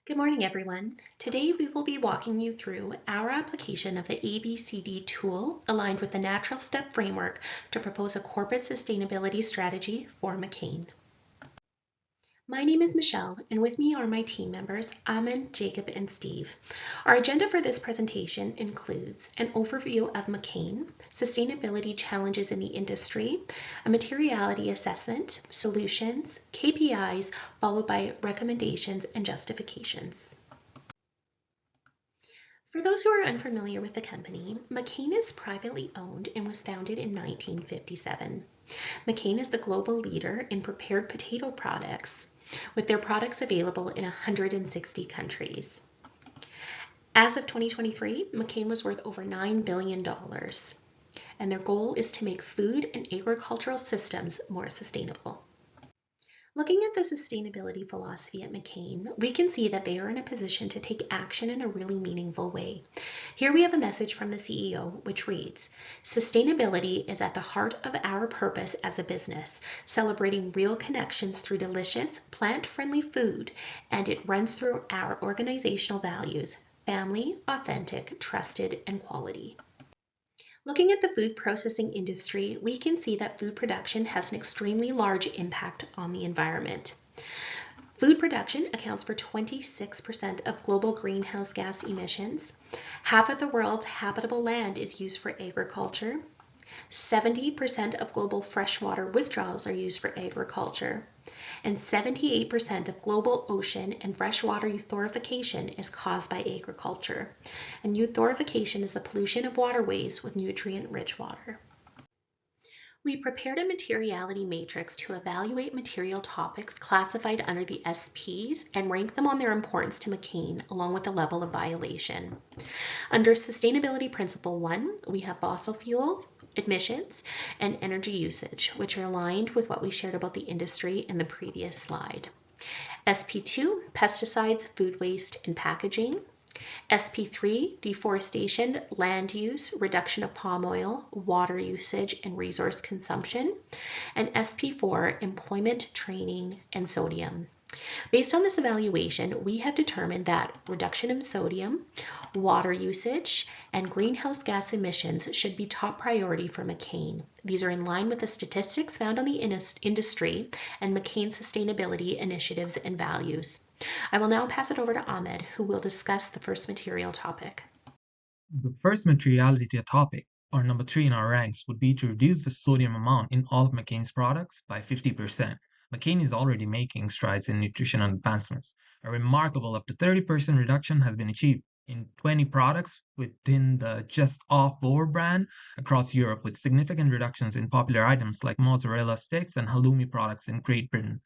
Good morning, everyone. Today we will be walking you through our application of the ABCD tool aligned with the Natural Step framework to propose a corporate sustainability strategy for McCain. My name is Michelle, and with me are my team members, Amin, Jacob, and Steve. Our agenda for this presentation includes an overview of McCain, sustainability challenges in the industry, a materiality assessment, solutions, KPIs, followed by recommendations and justifications. For those who are unfamiliar with the company, McCain is privately owned and was founded in 1957. McCain is the global leader in prepared potato products, with their products available in 160 countries. As of 2023, McCain was worth over $9 billion, and their goal is to make food and agricultural systems more sustainable. Looking at the sustainability philosophy at McCain, we can see that they are in a position to take action in a really meaningful way. Here we have a message from the CEO, which reads, "Sustainability is at the heart of our purpose as a business, celebrating real connections through delicious, plant-friendly food, and it runs through our organizational values, family, authentic, trusted, and quality." Looking at the food processing industry, we can see that food production has an extremely large impact on the environment. Food production accounts for 26% of global greenhouse gas emissions. Half of the world's habitable land is used for agriculture. 70% of global freshwater withdrawals are used for agriculture. And 78% of global ocean and freshwater eutrophication is caused by agriculture. And eutrophication is the pollution of waterways with nutrient-rich water. We prepared a materiality matrix to evaluate material topics classified under the SPs and rank them on their importance to McCain along with the level of violation. Under Sustainability Principle 1, we have fossil fuel, emissions, and energy usage, which are aligned with what we shared about the industry in the previous slide. SP2, pesticides, food waste, and packaging. SP3, deforestation, land use, reduction of palm oil, water usage, and resource consumption. And SP4, employment, training, and sodium. Based on this evaluation, we have determined that reduction in sodium, water usage, and greenhouse gas emissions should be top priority for McCain. These are in line with the statistics found on the industry and McCain's sustainability initiatives and values. I will now pass it over to Ahmed, who will discuss the first material topic. The first materiality topic, or number 3 in our ranks, would be to reduce the sodium amount in all of McCain's products by 50%. McCain is already making strides in nutritional advancements. A remarkable up to 30% reduction has been achieved in 20 products within the Just Off Board brand across Europe, with significant reductions in popular items like mozzarella sticks and halloumi products in Great Britain.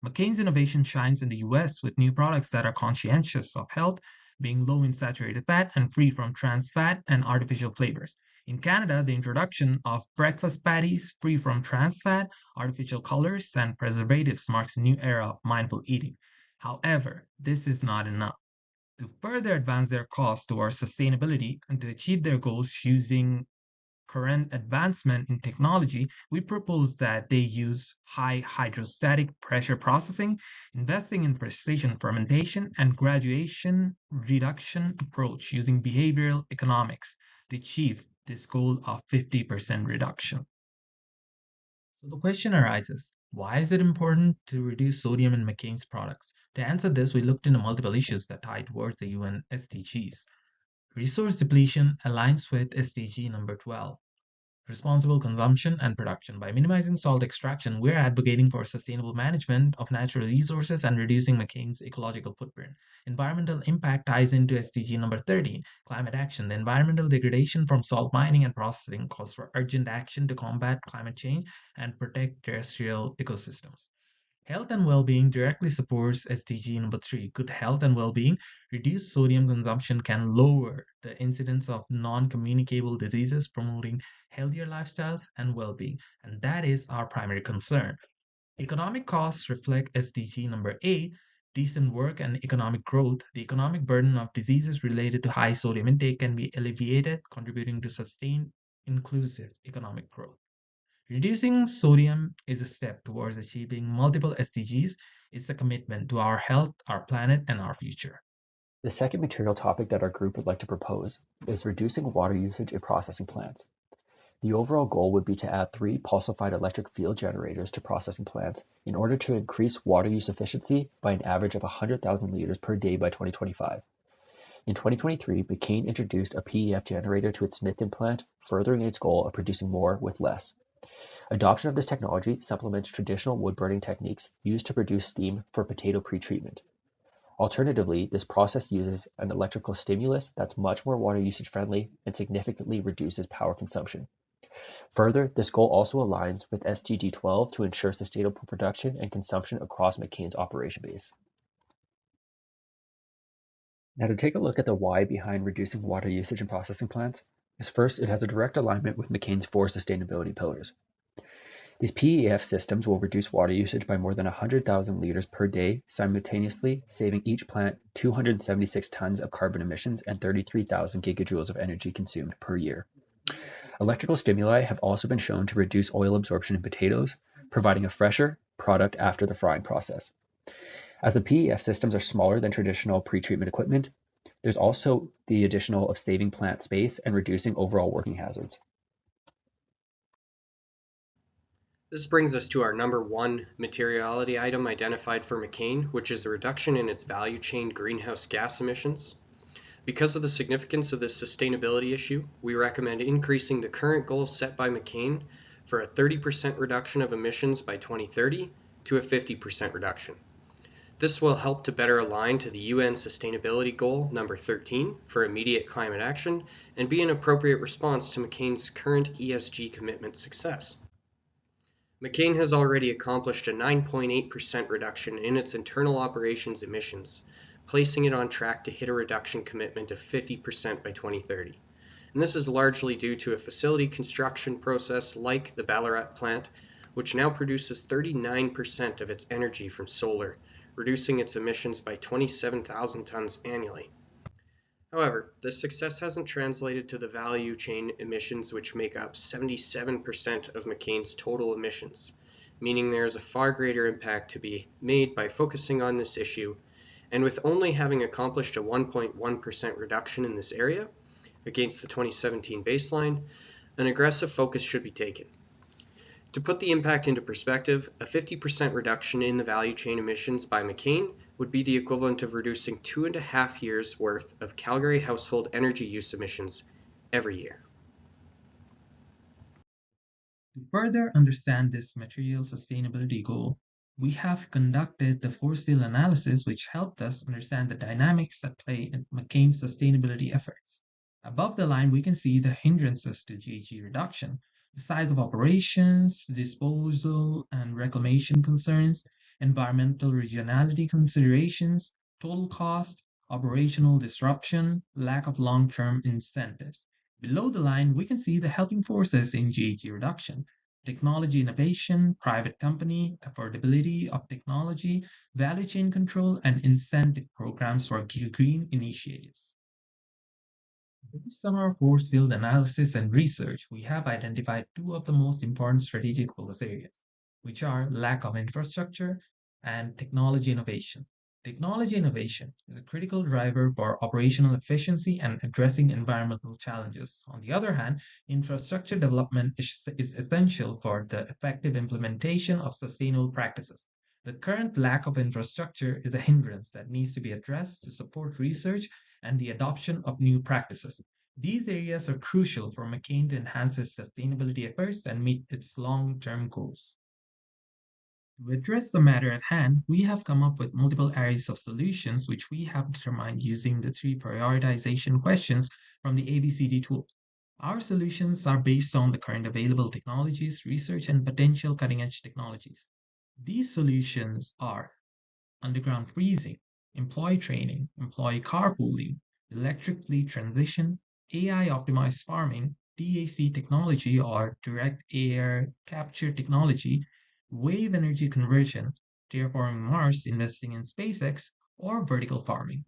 McCain's innovation shines in the US with new products that are conscientious of health, being low in saturated fat and free from trans fat and artificial flavors. In Canada, the introduction of breakfast patties free from trans fat, artificial colors, and preservatives marks a new era of mindful eating. However, this is not enough. To further advance their cause towards sustainability and to achieve their goals using current advancement in technology, we propose that they use high hydrostatic pressure processing, investing in precision fermentation, and graduation reduction approach using behavioral economics to achieve this goal of 50% reduction. So the question arises, why is it important to reduce sodium in McCain's products? To answer this, we looked into multiple issues that tie towards the UN SDGs. Resource depletion aligns with SDG number 12. Responsible consumption and production. By minimizing salt extraction, we're advocating for sustainable management of natural resources and reducing McCain's ecological footprint. Environmental impact ties into SDG number 13, climate action. The environmental degradation from salt mining and processing calls for urgent action to combat climate change and protect terrestrial ecosystems. Health and well-being directly supports SDG number 3. Good health and well-being. Reduced sodium consumption can lower the incidence of non-communicable diseases, promoting healthier lifestyles and well-being. And that is our primary concern. Economic costs reflect SDG number 8. Decent work and economic growth. The economic burden of diseases related to high sodium intake can be alleviated, contributing to sustained, inclusive economic growth. Reducing sodium is a step towards achieving multiple SDGs. It's a commitment to our health, our planet, and our future. The second material topic that our group would like to propose is reducing water usage in processing plants. The overall goal would be to add 3 pulsified electric field generators to processing plants in order to increase water use efficiency by an average of 100,000 liters per day by 2025. In 2023, McCain introduced a PEF generator to its Smithton plant, furthering its goal of producing more with less. Adoption of this technology supplements traditional wood-burning techniques used to produce steam for potato pretreatment. Alternatively, this process uses an electrical stimulus that's much more water usage friendly and significantly reduces power consumption. Further, this goal also aligns with SDG 12 to ensure sustainable production and consumption across McCain's operation base. Now, to take a look at the why behind reducing water usage in processing plants, is first, it has a direct alignment with McCain's 4 sustainability pillars. These PEF systems will reduce water usage by more than 100,000 liters per day, simultaneously saving each plant 276 tons of carbon emissions and 33,000 gigajoules of energy consumed per year. Electrical stimuli have also been shown to reduce oil absorption in potatoes, providing a fresher product after the frying process. As the PEF systems are smaller than traditional pretreatment equipment, there's also the additional of saving plant space and reducing overall working hazards. This brings us to our number 1 materiality item identified for McCain, which is a reduction in its value chain greenhouse gas emissions. Because of the significance of this sustainability issue, we recommend increasing the current goal set by McCain for a 30% reduction of emissions by 2030 to a 50% reduction. This will help to better align to the UN Sustainability Goal number 13 for immediate climate action and be an appropriate response to McCain's current ESG commitment success. McCain has already accomplished a 9.8% reduction in its internal operations emissions, placing it on track to hit a reduction commitment of 50% by 2030. And this is largely due to a facility construction process like the Ballarat plant, which now produces 39% of its energy from solar, reducing its emissions by 27,000 tons annually. However, this success hasn't translated to the value chain emissions, which make up 77% of McCain's total emissions, meaning there is a far greater impact to be made by focusing on this issue, and with only having accomplished a 1.1% reduction in this area against the 2017 baseline, an aggressive focus should be taken. To put the impact into perspective, a 50% reduction in the value chain emissions by McCain would be the equivalent of reducing 2.5 years' worth of Calgary household energy use emissions every year. To further understand this material sustainability goal, we have conducted the force field analysis, which helped us understand the dynamics at play in McCain's sustainability efforts. Above the line, we can see the hindrances to GHG reduction, the size of operations, disposal and reclamation concerns, environmental regionality considerations, total cost, operational disruption, lack of long-term incentives. Below the line, we can see the helping forces in GHG reduction: technology innovation, private company, affordability of technology, value chain control, and incentive programs for green initiatives. Based on our force field analysis and research, we have identified 2 of the most important strategic focus areas, which are lack of infrastructure and technology innovation. Technology innovation is a critical driver for operational efficiency and addressing environmental challenges. On the other hand, infrastructure development is essential for the effective implementation of sustainable practices. The current lack of infrastructure is a hindrance that needs to be addressed to support research and the adoption of new practices. These areas are crucial for McCain to enhance its sustainability efforts and meet its long-term goals. To address the matter at hand, we have come up with multiple areas of solutions which we have determined using the 3 prioritization questions from the ABCD tool. Our solutions are based on the current available technologies, research, and potential cutting-edge technologies. These solutions are underground freezing, employee training, employee carpooling, electric fleet transition, AI-optimized farming, DAC technology or direct air capture technology, wave energy conversion, terraforming Mars, investing in SpaceX, or vertical farming.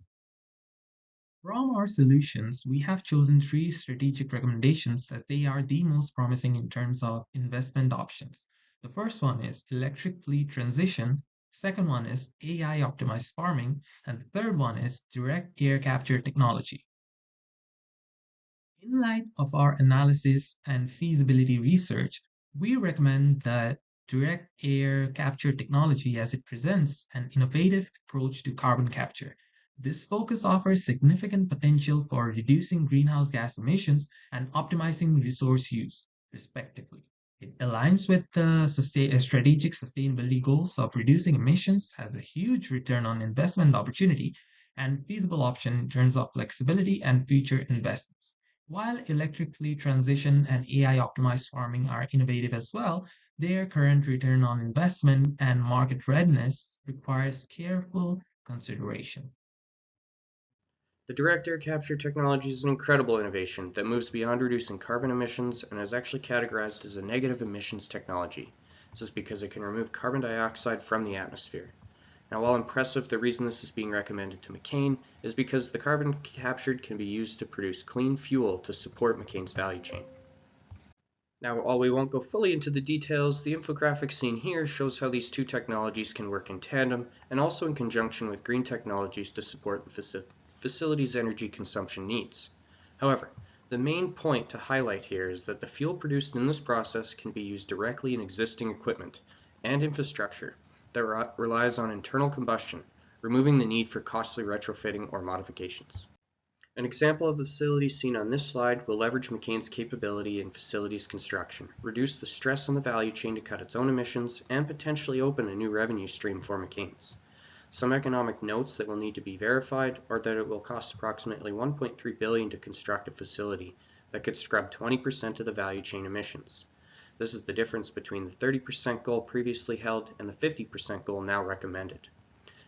From our solutions, we have chosen 3 strategic recommendations that they are the most promising in terms of investment options. The first one is electric fleet transition, Second one is AI optimized farming, and the third one is direct air capture technology. In light of our analysis and feasibility research, we recommend that direct air capture technology as it presents an innovative approach to carbon capture. This focus offers significant potential for reducing greenhouse gas emissions and optimizing resource use, respectively. It aligns with the strategic sustainability goals of reducing emissions, has a huge return on investment opportunity, and feasible option in terms of flexibility and future investments. While electrically transition and AI optimized farming are innovative as well, their current return on investment and market readiness requires careful consideration. The direct air capture technology is an incredible innovation that moves beyond reducing carbon emissions and is actually categorized as a negative emissions technology. This is because it can remove carbon dioxide from the atmosphere. Now, while impressive, the reason this is being recommended to McCain is because the carbon captured can be used to produce clean fuel to support McCain's value chain. Now, while we won't go fully into the details, the infographic seen here shows how these two technologies can work in tandem and also in conjunction with green technologies to support the facility's energy consumption needs. However, the main point to highlight here is that the fuel produced in this process can be used directly in existing equipment and infrastructure that relies on internal combustion, removing the need for costly retrofitting or modifications. An example of the facility seen on this slide will leverage McCain's capability in facilities construction, reduce the stress on the value chain to cut its own emissions, and potentially open a new revenue stream for McCain's. Some economic notes that will need to be verified are that it will cost approximately $1.3 billion to construct a facility that could scrub 20% of the value chain emissions. This is the difference between the 30% goal previously held and the 50% goal now recommended.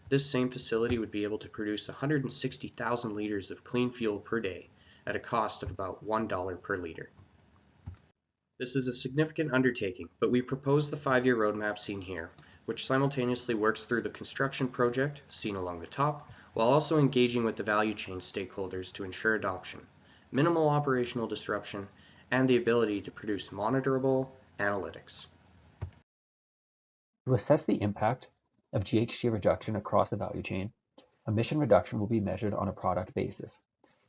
This same facility would be able to produce 160,000 liters of clean fuel per day at a cost of about $1 per liter. This is a significant undertaking, but we propose the 5-year roadmap seen here, which simultaneously works through the construction project, seen along the top, while also engaging with the value chain stakeholders to ensure adoption, minimal operational disruption, and the ability to produce monitorable analytics. To assess the impact of GHG reduction across the value chain, emission reduction will be measured on a product basis.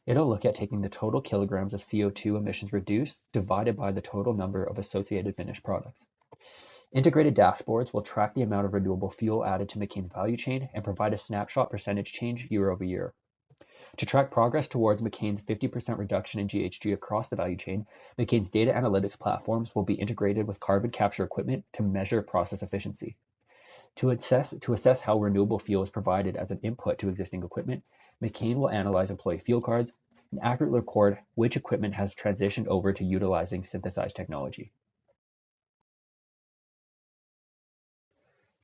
It'll look at taking the total kilograms of CO2 emissions reduced divided by the total number of associated finished products. Integrated dashboards will track the amount of renewable fuel added to McCain's value chain and provide a snapshot percentage change year over year. To track progress towards McCain's 50% reduction in GHG across the value chain, McCain's data analytics platforms will be integrated with carbon capture equipment to measure process efficiency. To assess how renewable fuel is provided as an input to existing equipment, McCain will analyze employee fuel cards and accurately record which equipment has transitioned over to utilizing synthesized technology.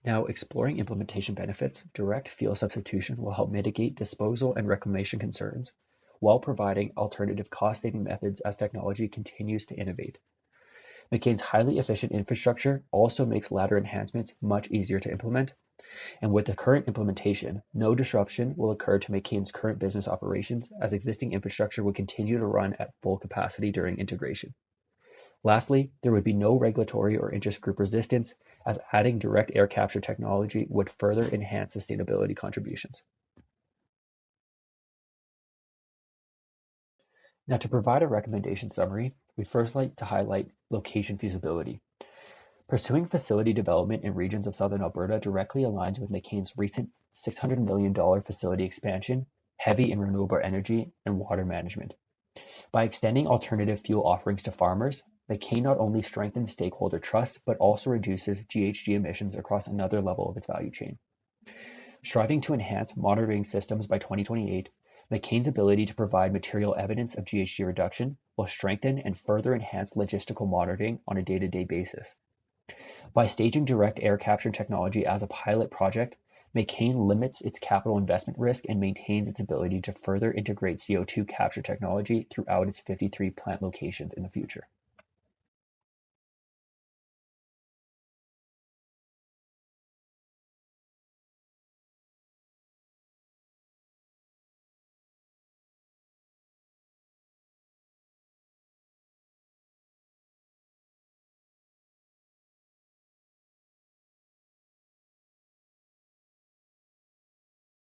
Now, exploring implementation benefits, direct fuel substitution will help mitigate disposal and reclamation concerns, while providing alternative cost-saving methods as technology continues to innovate. McCain's highly efficient infrastructure also makes latter enhancements much easier to implement, and with the current implementation, no disruption will occur to McCain's current business operations as existing infrastructure will continue to run at full capacity during integration. Lastly, there would be no regulatory or interest group resistance, as adding direct air capture technology would further enhance sustainability contributions. Now, to provide a recommendation summary, we'd first like to highlight location feasibility. Pursuing facility development in regions of southern Alberta directly aligns with McCain's recent $600 million facility expansion, heavy in renewable energy and water management. By extending alternative fuel offerings to farmers, McCain not only strengthens stakeholder trust, but also reduces GHG emissions across another level of its value chain. Striving to enhance monitoring systems by 2028, McCain's ability to provide material evidence of GHG reduction will strengthen and further enhance logistical monitoring on a day-to-day basis. By staging direct air capture technology as a pilot project, McCain limits its capital investment risk and maintains its ability to further integrate CO2 capture technology throughout its 53 plant locations in the future.